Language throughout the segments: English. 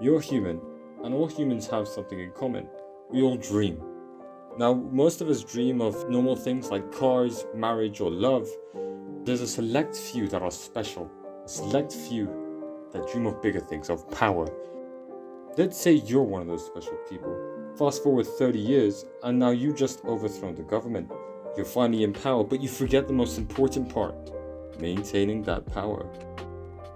You're human, and all humans have something in common. We all dream. Now, most of us dream of normal things like cars, marriage, or love. There's a select few that are special, a select few that dream of bigger things, of power. Let's say you're one of those special people. Fast forward 30 years, and now you just overthrown the government. You're finally in power, but you forget the most important part: maintaining that power.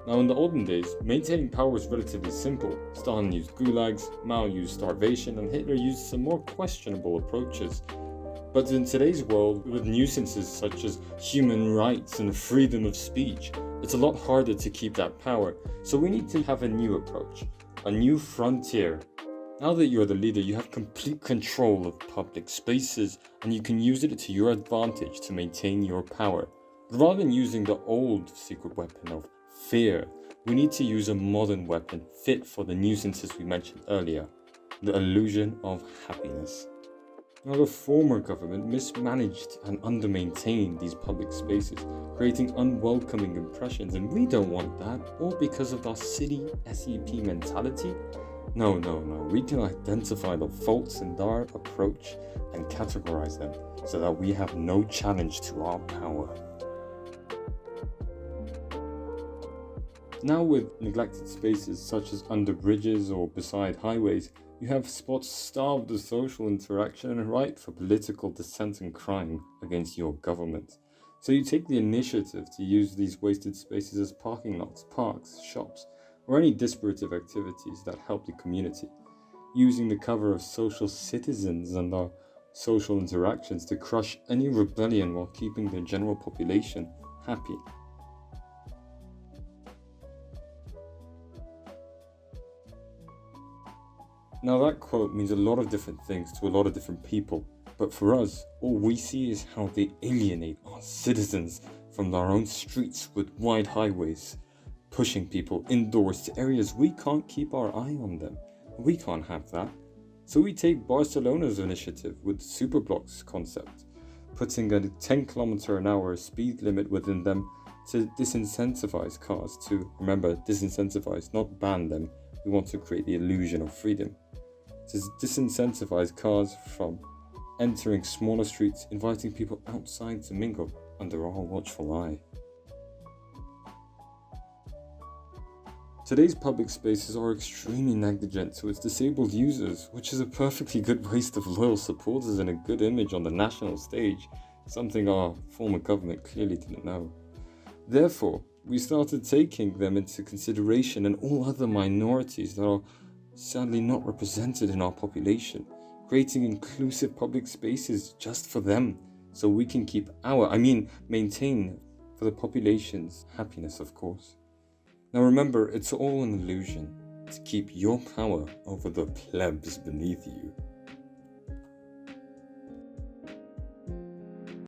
Now, in the olden days, maintaining power was relatively simple. Stalin used gulags, Mao used starvation, and Hitler used some more questionable approaches. But in today's world, with nuisances such as human rights and freedom of speech, it's a lot harder to keep that power. So we need to have a new approach, a new frontier. Now that you're the leader, you have complete control of public spaces, and you can use it to your advantage to maintain your power. But rather than using the old secret weapon of fear, we need to use a modern weapon fit for the nuisances we mentioned earlier, the illusion of happiness. Now, the former government mismanaged and undermaintained these public spaces, creating unwelcoming impressions, and we don't want that, all because of our city SEP mentality. No, we can identify the faults in our approach and categorize them so that we have no challenge to our power. Now, with neglected spaces such as under bridges or beside highways, you have spots starved of social interaction and ripe for political dissent and crime against your government. So you take the initiative to use these wasted spaces as parking lots, parks, shops, or any disparative activities that help the community, using the cover of social citizens and our social interactions to crush any rebellion while keeping the general population happy. Now, that quote means a lot of different things to a lot of different people, but for us, all we see is how they alienate our citizens from their own streets with wide highways, pushing people indoors to areas we can't keep our eye on them. We can't have that. So we take Barcelona's initiative with Superblocks concept, putting a 10km/h speed limit within them to disincentivize cars to, remember, disincentivize, not ban them. We want to create the illusion of freedom. To disincentivize cars from entering smaller streets, inviting people outside to mingle under our watchful eye. Today's public spaces are extremely negligent to its disabled users, which is a perfectly good waste of loyal supporters and a good image on the national stage, something our former government clearly didn't know. Therefore, we started taking them into consideration and all other minorities that are sadly not represented in our population, creating inclusive public spaces just for them, so we can keep maintain for the population's happiness, of course. Now remember, it's all an illusion to keep your power over the plebs beneath you.